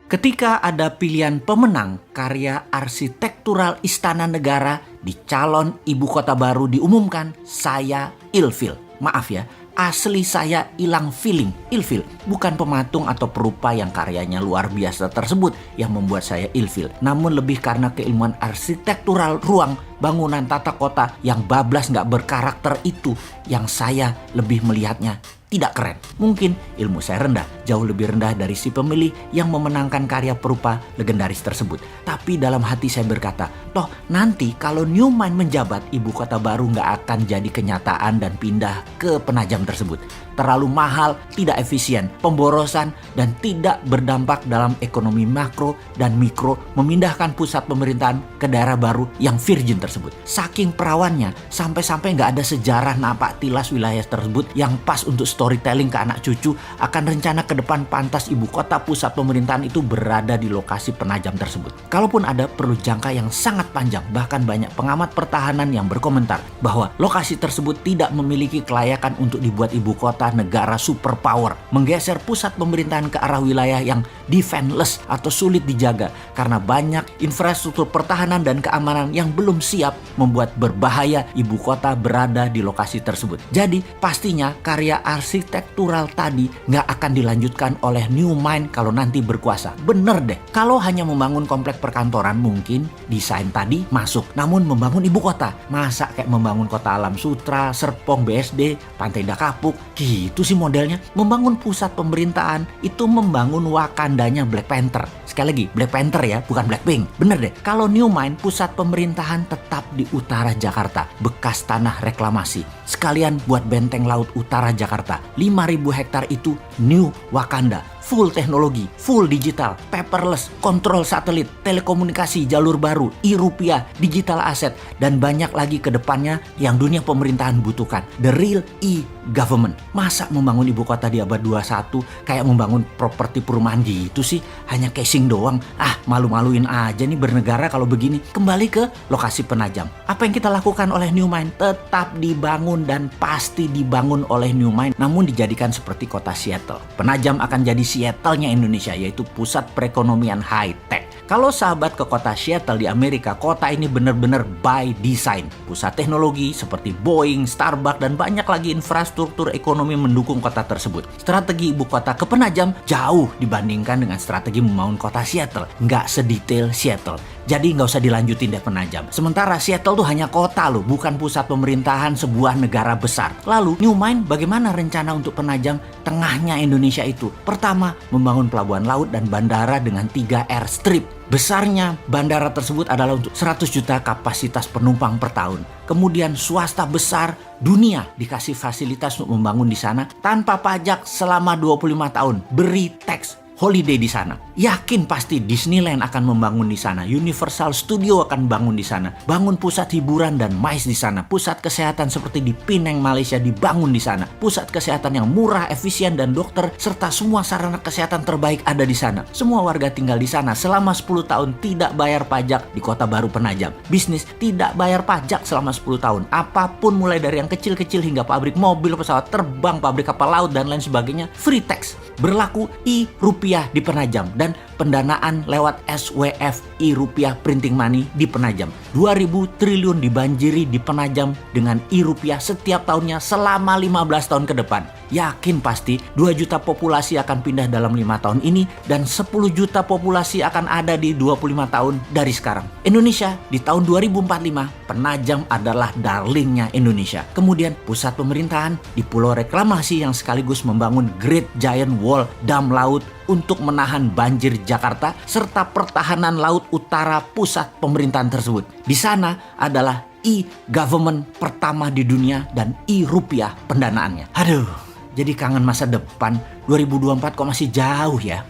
Ketika ada pilihan pemenang karya arsitektural Istana Negara di calon ibu kota baru diumumkan, saya ilfil. Maaf ya, asli saya hilang feeling, ilfil. Bukan pematung atau perupa yang karyanya luar biasa tersebut yang membuat saya ilfil. Namun lebih karena keilmuan arsitektural ruang, bangunan tata kota yang bablas gak berkarakter itu yang saya lebih melihatnya tidak keren. Mungkin ilmu saya rendah, jauh lebih rendah dari si pemilih yang memenangkan karya perupa legendaris tersebut. Tapi dalam hati saya berkata, toh nanti kalau New Mind menjabat, ibu kota baru nggak akan jadi kenyataan dan pindah ke Penajam tersebut. Terlalu mahal, tidak efisien, pemborosan, dan tidak berdampak dalam ekonomi makro dan mikro memindahkan pusat pemerintahan ke daerah baru yang virgin tersebut. Saking perawannya, sampai-sampai nggak ada sejarah napak tilas wilayah tersebut yang pas untuk storytelling ke anak cucu akan rencana ke depan pantas ibu kota pusat pemerintahan itu berada di lokasi Penajam tersebut. Kalaupun ada, perlu jangka yang sangat panjang. Bahkan banyak pengamat pertahanan yang berkomentar bahwa lokasi tersebut tidak memiliki kelayakan untuk dibuat ibu kota negara superpower. Menggeser pusat pemerintahan ke arah wilayah yang defenseless atau sulit dijaga karena banyak infrastruktur pertahanan dan keamanan yang belum siap, membuat berbahaya ibu kota berada di lokasi tersebut. Jadi pastinya karya arsitektural tadi nggak akan dilanjutkan oleh New Mind kalau nanti berkuasa. Bener deh, kalau hanya membangun komplek perkantoran mungkin desain tadi masuk. Namun membangun ibu kota, masa kayak membangun kota Alam Sutra, Serpong, BSD, Pantai Indah Kapuk, gitu sih modelnya. Membangun pusat pemerintahan itu membangun Wakandanya Black Panther. Sekali lagi, Black Panther ya, bukan Blackpink. Bener deh, kalau New Mind pusat pemerintahan tetap di utara Jakarta, bekas tanah reklamasi. Sekalian buat benteng laut utara Jakarta. 5.000 hektar itu New Wakanda. Full teknologi, full digital, paperless, kontrol satelit, telekomunikasi jalur baru, e-rupiah, digital aset, dan banyak lagi ke depannya yang dunia pemerintahan butuhkan. The real e-government. Masa membangun ibu kota di abad 21 kayak membangun properti perumahan gitu sih? Hanya casing doang. Malu-maluin aja nih bernegara kalau begini. Kembali ke lokasi Penajam. Apa yang kita lakukan oleh New Mind? Tetap dibangun dan pasti dibangun oleh New Mind, namun dijadikan seperti kota Seattle. Penajam akan jadi Seattle-nya Indonesia, yaitu pusat perekonomian high-tech. Kalau sahabat ke kota Seattle di Amerika, kota ini benar-benar by design. Pusat teknologi seperti Boeing, Starbucks, dan banyak lagi infrastruktur ekonomi mendukung kota tersebut. Strategi ibu kota ke Penajam jauh dibandingkan dengan strategi membangun kota Seattle. Nggak sedetail Seattle. Jadi nggak usah dilanjutin deh Penajam. Sementara Seattle tuh hanya kota loh, bukan pusat pemerintahan sebuah negara besar. Lalu New Mind bagaimana rencana untuk Penajam tengahnya Indonesia itu? Pertama, membangun pelabuhan laut dan bandara dengan 3 airstrip. Besarnya bandara tersebut adalah untuk 100 juta kapasitas penumpang per tahun. Kemudian swasta besar dunia dikasih fasilitas untuk membangun di sana tanpa pajak selama 25 tahun. Beri tax holiday di sana. Yakin pasti Disneyland akan membangun di sana. Universal Studio akan bangun di sana. Bangun pusat hiburan dan MICE di sana. Pusat kesehatan seperti di Penang, Malaysia dibangun di sana. Pusat kesehatan yang murah, efisien, dan dokter serta semua sarana kesehatan terbaik ada di sana. Semua warga tinggal di sana selama 10 tahun tidak bayar pajak di kota baru Penajam. Bisnis tidak bayar pajak selama 10 tahun. Apapun mulai dari yang kecil-kecil hingga pabrik mobil, pesawat terbang, pabrik kapal laut, dan lain sebagainya free tax. Berlaku e-rupiah di Penajam dan pendanaan lewat SWF e-rupiah printing money di Penajam. 2.000 triliun dibanjiri di Penajam dengan e-rupiah setiap tahunnya selama 15 tahun ke depan. Yakin pasti 2 juta populasi akan pindah dalam 5 tahun ini dan 10 juta populasi akan ada di 25 tahun dari sekarang. Indonesia di tahun 2045, Penajam adalah darlingnya Indonesia. Kemudian pusat pemerintahan di Pulau Reklamasi yang sekaligus membangun Great Giant Wall dam laut untuk menahan banjir Jakarta serta pertahanan laut utara pusat pemerintahan tersebut. Di sana adalah e-government pertama di dunia dan e-rupiah pendanaannya. Aduh, jadi kangen masa depan. 2024 kok masih jauh ya.